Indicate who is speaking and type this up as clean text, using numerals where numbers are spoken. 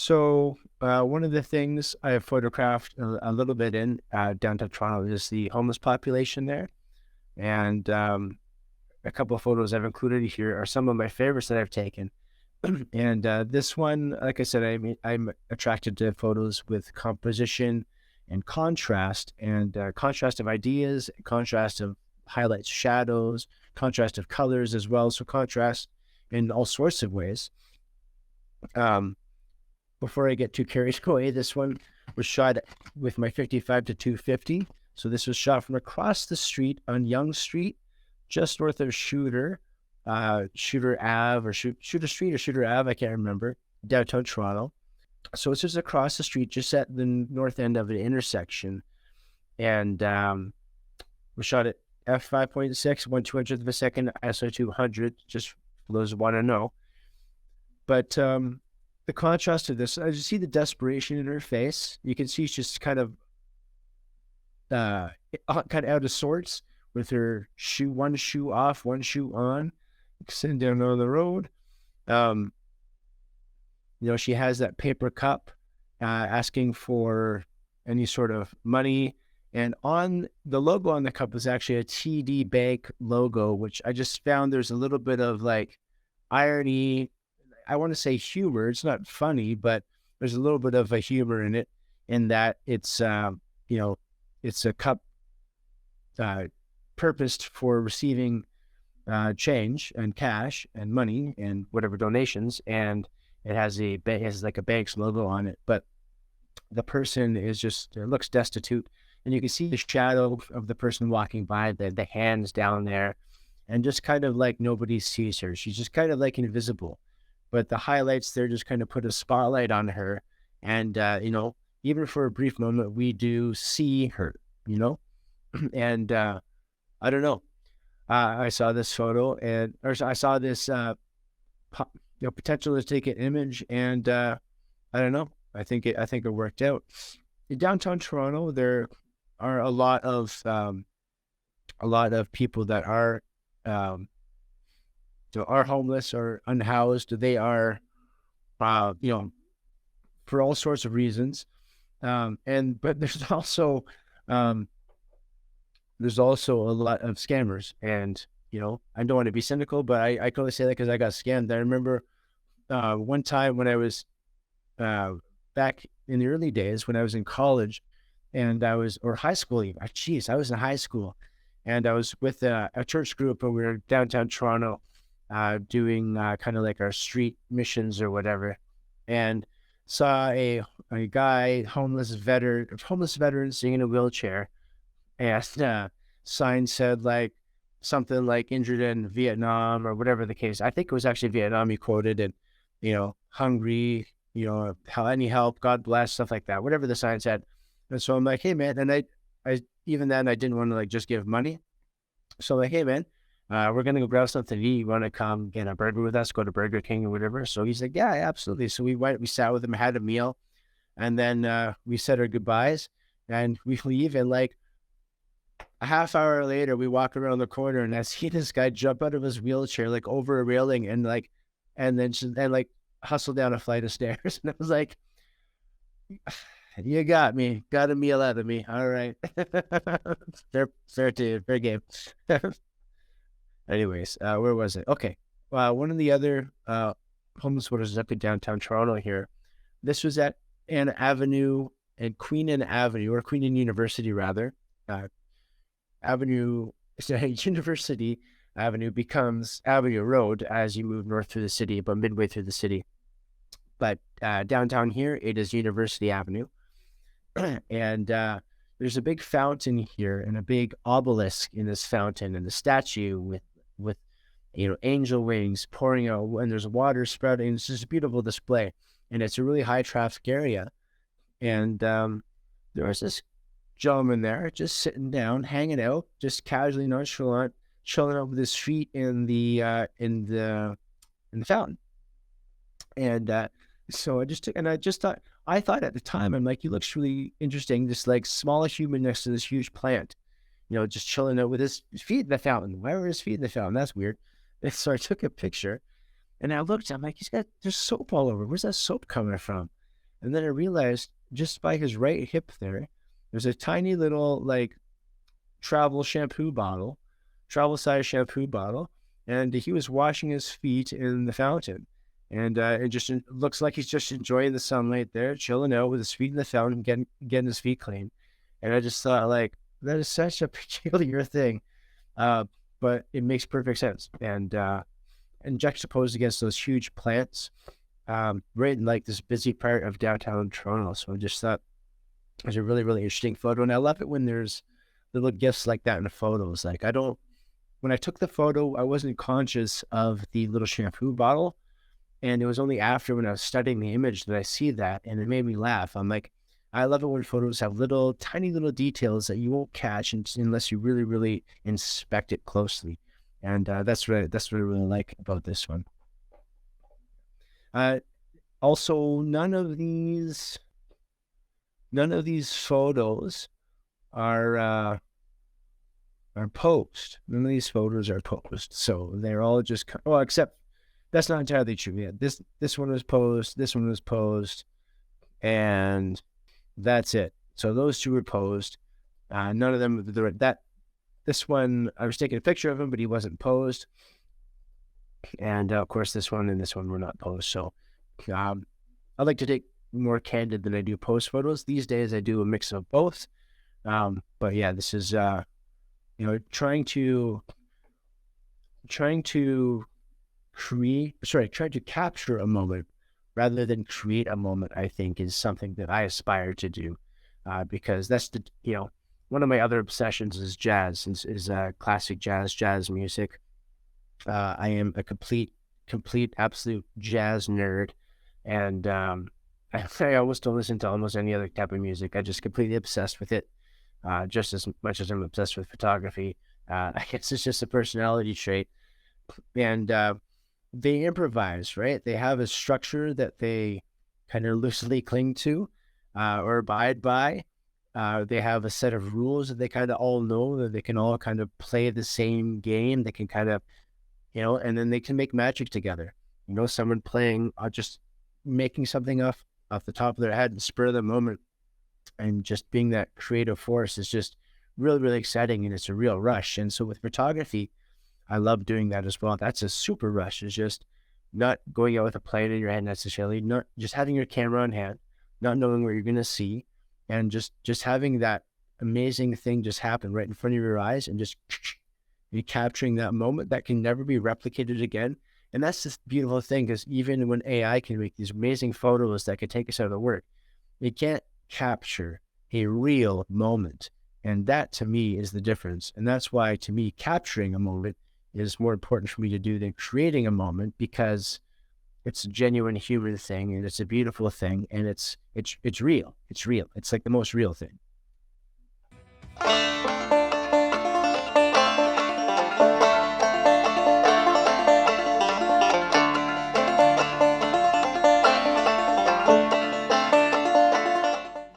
Speaker 1: One of the things I have photographed a little bit in downtown Toronto is the homeless population there. And a couple of photos I've included here are some of my favorites that I've taken. And this one, like I said, I'm attracted to photos with composition and contrast of ideas, contrast of highlights, shadows, contrast of colors as well. So contrast in all sorts of ways. Um, Before I get too carried away, this one was shot with my 55 to 250. So this was shot from across the street on Yonge Street, just north of Shooter Ave or Shooter Street or Shooter Ave, I can't remember, downtown Toronto. So it's just across the street, just at the north end of an intersection. And we shot at f5.6, 1/200th of a second, ISO 200, just for those who want to know. But the contrast of this, I just see the desperation in her face. You can see she's just kind of out of sorts with her shoe, one shoe off, one shoe on, sitting down on the road. She has that paper cup asking for any sort of money. And on the logo on the cup is actually a TD Bank logo, which I just found there's a little bit of like irony. I want to say humor. It's not funny, but there's a little bit of a humor in it, in that it's it's a cup purposed for receiving change and cash and money and whatever donations, and it has like a bank's logo on it, but the person is just looks destitute, and you can see the shadow of the person walking by, the hands down there, and just kind of like nobody sees her. She's just kind of like invisible. But the highlights there just kind of put a spotlight on her. And, even for a brief moment, we do see her, and I don't know. I saw this photo or I saw this potential to take an image, and I don't know. I think it worked out. In downtown Toronto, there are a lot of people that are homeless or unhoused. They are, for all sorts of reasons. But there's also a lot of scammers, and, I don't want to be cynical, but I can only say that because I got scammed. I remember one time when I was back in the early days when I was in college, and or high school even. I was in high school, and I was with a church group, and we were downtown Toronto, doing kind of like our street missions or whatever, and saw a guy, homeless veteran sitting in a wheelchair, and sign said like something like injured in Vietnam or whatever the case. I think it was actually Vietnam he quoted, and hungry, how any help, God bless, stuff like that, whatever the sign said. And so I'm like, hey man, and I even then I didn't want to like just give money, so I'm like, hey man, we're going to go grab something to eat. You want to come get a burger with us, go to Burger King or whatever? So he's like, yeah, absolutely. So we sat with him, had a meal, and then we said our goodbyes, and we leave. And like a half hour later, we walk around the corner, and I see this guy jump out of his wheelchair, like over a railing, and then hustle down a flight of stairs. And I was like, you got me, got a meal out of me. All right. Fair game. Anyways, where was it? Okay. One of the other homeless photos is up in downtown Toronto here. This was at Ann Avenue and Queen Anne Avenue, or Queen Anne University rather. University Avenue becomes Avenue Road as you move north through the city, but midway through the city. But downtown here, it is University Avenue. And there's a big fountain here and a big obelisk in this fountain, and the statue with angel wings pouring out, and there's water sprouting. It's just a beautiful display, and it's a really high traffic area. And there was this gentleman there just sitting down, hanging out, just casually nonchalant, chilling out with his feet in the fountain. And so I thought at the time, I'm like, he looks really interesting, this like small human next to this huge plant, just chilling out with his feet in the fountain. Why were his feet in the fountain? That's weird. And so I took a picture, and I looked, I'm like, there's soap all over. Where's that soap coming from? And then I realized just by his right hip there's a tiny little like travel size shampoo bottle, and he was washing his feet in the fountain. And it just looks like he's just enjoying the sunlight there, chilling out with his feet in the fountain, getting his feet clean. And I just thought, like, that is such a peculiar thing, uh, but it makes perfect sense. And juxtaposed against those huge plants, right in like this busy part of downtown Toronto. So I just thought it was a really, really interesting photo. And I love it when there's little gifts like that in the photos. Like, when I took the photo, I wasn't conscious of the little shampoo bottle. And it was only after, when I was studying the image, that I see that, and it made me laugh. I'm like, I love it when photos have tiny little details that you won't catch unless you really, really inspect it closely. And that's what I really like about this one. Also, none of these photos are posed. None of these photos are posed. So they're all just, well, except that's not entirely true. Yeah, this one was posed, this one was posed, and that's it. So those two were posed. None of them, this one, I was taking a picture of him, but he wasn't posed. And of course, this one and this one were not posed. So I like to take more candid than I do post photos. These days, I do a mix of both. But yeah, this is, trying to capture a moment rather than create a moment, I think, is something that I aspire to do, because that's one of my other obsessions is jazz, is classic jazz music. I am a complete, absolute jazz nerd. And I almost don't listen to almost any other type of music. I'm just completely obsessed with it, just as much as I'm obsessed with photography. I guess it's just a personality trait. And they improvise, right? They have a structure that they kind of loosely cling to, or abide by. They have a set of rules that they kind of all know, that they can all kind of play the same game. They can kind of, and then they can make magic together. Someone playing, just making something off the top of their head and spur of the moment, and just being that creative force is just really, really exciting, and it's a real rush. And so with photography, I love doing that as well. That's a super rush. Is just not going out with a plan in your head necessarily, not just having your camera on hand, not knowing what you're going to see, and just having that amazing thing just happen right in front of your eyes, and just you capturing that moment that can never be replicated again. And that's this beautiful thing, because even when AI can make these amazing photos that could take us out of the work, it can't capture a real moment. And that, to me, is the difference. And that's why, to me, capturing a moment is more important for me to do than creating a moment, because it's a genuine human thing, and it's a beautiful thing, and it's real. It's real. It's like the most real thing.